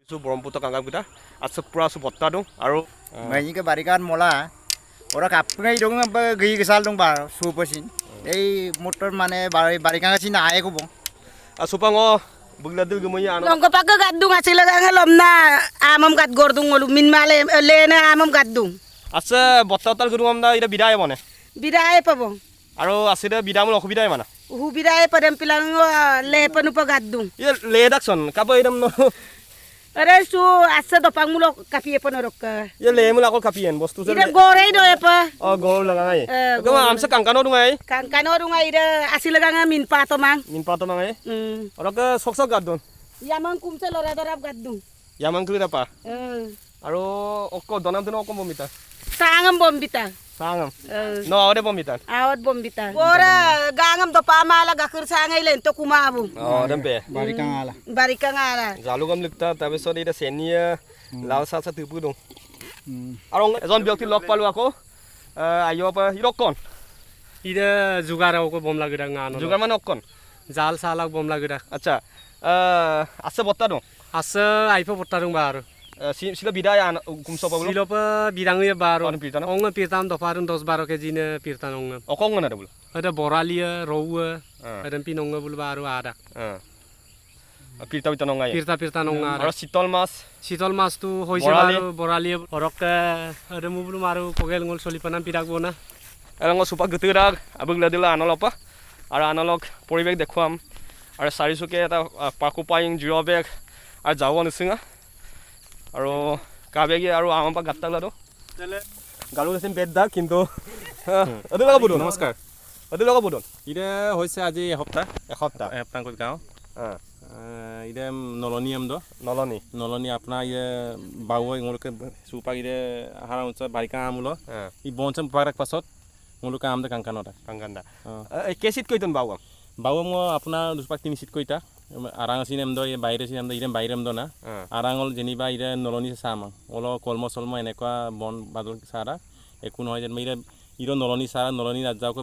Brahmaputra kangkang kita asa pura su botta dong aro Mấy cái barikan mola ora kapngai dong gi gesal dong bar supasin ei motor mane barikan sini ae ko bong supango bugladil gemoy ano Longko pagka gadung asila ka ngalom na amam kat gordung ngolu min male lena amam gadung. asa botta tal gudung amda ida bidaya mane Bidae pa bong. aro asida bidamul okubidaya mana Uhu bidae pa dem pilang le panu pa gadung. ya ledakson kabo idam no Are su asa dopang mulo kapi pa norok ka. ya lemul akol kapien bostu se Ida gorei do pa. oh gol laga ngai gol. kama amsa kangkano dung ai Kan kano runga ida asila ka min pa to mang. min pato mangai aro ka soksok gadon Yamang kumsa lora dorap gadung. yaman kli apa aro okko donam teno okko bomita Sangam bombita. sangam no awde bomita Awat bombita. Ora gangam do pa mala gakir sangay len to kumabu. oh dempe barikan ala Barika ngara. জালুকম লিখতা তাৰপিছত এটা চেনিয়া লাল চাহ চাহ টিপু দিওঁ আৰু এজন ব্যক্তি লগ পালোঁ আকৌ আহিব পৰা হিৰকণ Ida jugar aku bom lagi dah ngano. যোগাৰ মানে অকণ Jal salak bom lagi dah. আচ্ছা আছে বত্তা দিওঁ Asa aipa potarung baru. চিলা বিদায় কুমচ পাবলৈ Silopa bidang ya baru. Orang pirtan apa? Onga pirtan doparun 10-12 kg ne pirtan onga. অকণ মানে বোলো Ada boralia, rowa, Ah. ada pinonga bulu baru ada. পিৰ্তা পিৰ্তা নঙাই Pirta onga আৰু ada. চিতল মাছ Sitol mas tu hoise Borali. baru boralia orok ada mu bulu maru kogel ngol solipanan pirak bona. এৰঙ চোপা গতিৰাগ আবগলা দিলা আনলপা আৰু unlock পৰিৱেশ দেখুৱাম আৰু চাৰিচুকীয়া এটা পাকুপাইং জিৰ' বেগ আৰু যাব নিচিঙা আৰু কাবেগী আৰু আমাৰ পৰা গাঁত তাগলাটো গালো গৈছে বেদ দাগ কিন্তু অতি লগা বুদন নমস্কাৰ অতি লগা বুদন এতিয়া হৈছে আজি এসপ্তাহ এসপ্তাহ এসপ্তাহ গাঁও এতিয়া নলনী আমদ নলনি নলনী আপোনাৰ ইয়ে বাউ এওঁলোকে চুপাক ইয়ে আহাৰ অঞ্চল বাৰিষা আমুল ই বঞ্চম পাৰাক পাছত মোলোকে আমদে কাংকানতা কাংকান্দা কেচিত কৈতন বাউগাম বাউ মই আপোনাৰ দুপাক তিনি চিট কৈতা আৰাং আছিল আমদ এই বাইৰে আছিল আমদ ইৰে বাইৰে আমদ না আৰাঙল যেনিবা ইৰে নলনী চাহ মাং অলপ কলম চলম এনেকুৱা বন বাদল চাহ একো নহয় যেন ইৰে ইৰে নলনী চাহ নলনী ৰাজাক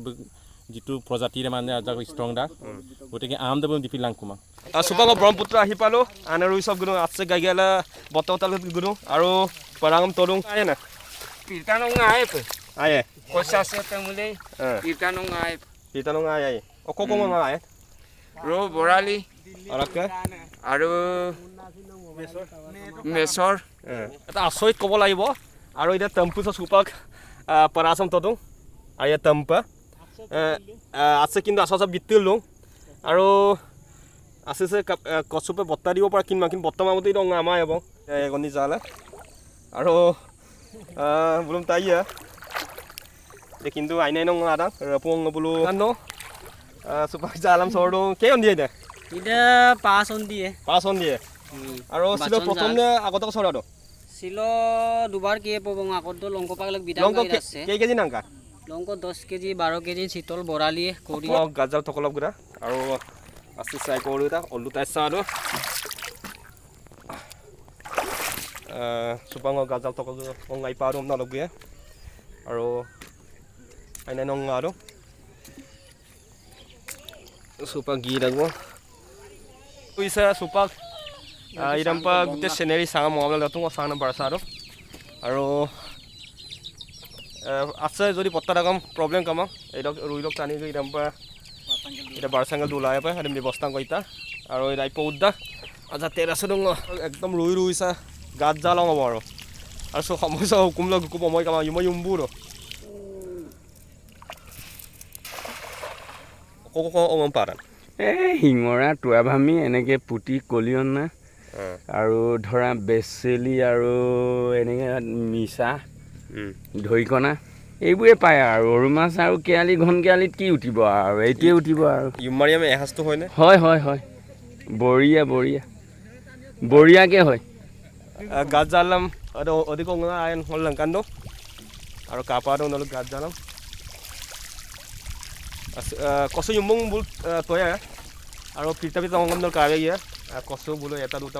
যিটো প্ৰজাতিৰে মানে ৰাজাক ষ্ট্ৰং দা গতিকে আম দেব দিপি লাংকুমা চুপাঙ ব্ৰহ্মপুত্ৰ আহি পালোঁ আনে ৰুই চব গুণো আছে গাইগেলা বতাল গুণো আৰু পৰাঙম তৰুং আয়ে না Pirta nong ngaip. আয়ে Kosa sa temule. Pirta nong ngaip. পিৰ্তা নং আয়ে আয়ে অকৌ কম আয়ে Ro borali. অলপকে Aru mesor. এটা আচৰিত ক'ব লাগিব আৰু এতিয়া টেম্পু চুপাক পৰাচম তদুং আৰু ইয়াত টেম্পা আছে কিন্তু আচল চব বিত্তিল লওঁ আৰু আছে কচুপে বত্তা দিব পৰা কিনমা কিন্তু বৰ্তমান মতে দং আমাৰ হ'ব এগনি জালে আৰু বুলুম তাইয়া কিন্তু আইনাই নং আদাং ৰপং বুলু আনো চুপাক জালাম চৰদো কেই দিয়ে দে Ida pason dia. পাঁচন দিয়ে আৰু ছিল প্ৰথম নে আগতে চৰাটো Silo dubar kie po bang ako do longko pag lagbidang লংক kay rase. কেই KG নাংকা Longko 10 kg 12 kg sitol borali kori. মই গাজাল থকলক গুড়া আৰু আছে চাই কৰোঁ এটা অল্লু তাই চাহ আৰু চুপাঙ গাজাল থকক অঙাই পাৰোঁ নলগুৱে আৰু আইনাই নং আৰু চুপাক গি লাগিব পইচা চুপাক ইৰাম্পা গোটেই চিনেৰি চাওঁ মোবাইল তুম চাওঁ নাম্বাৰ আছে আৰু আছে যদি পত্তা দাম প্ৰব্লেম কামাক এইডক ৰুই লওক টানি গৈ ইৰাম্পা এটা বাৰচাঙ্গলটো ওলাই পায় সেইটো ব্যৱস্থা কৰিতা আৰু এই ৰাইপ উদ্দা আচ্ছা তেৰাছো দং একদম ৰুইছা গাত জাল হ'ব আৰু সমস্যা হুকুম লগ হুকুম সময় কামা ইমই উম্বুৰ অকমান পাৰা শিঙৰা তোৱা ভামি এনেকৈ পুতি কলিয়না আৰু ধৰা বেচেলি আৰু এনেকৈ মিছা ঢৰিকণা এইবোৰে পায় আৰু সৰু মাছ আৰু কেৰালি ঘন কেৰালিত কি উঠিব আৰু এইটোৱে উঠিব আৰু ইমাৰিয়াম এসাঁজটো হয়নে হয় হয় হয় বঢ়িয়া বঢ়িয়া বঢ়িয়াকৈ হয় গাত জালাম অধিক আইন হ'ল লংকান্দ আৰু কাপাটো নলক গাত জালাম কচু ইম্বং বুল তয়া আৰু পিতা পিতা অংগম কাবে গিয়া কচু বোলো এটা দুটা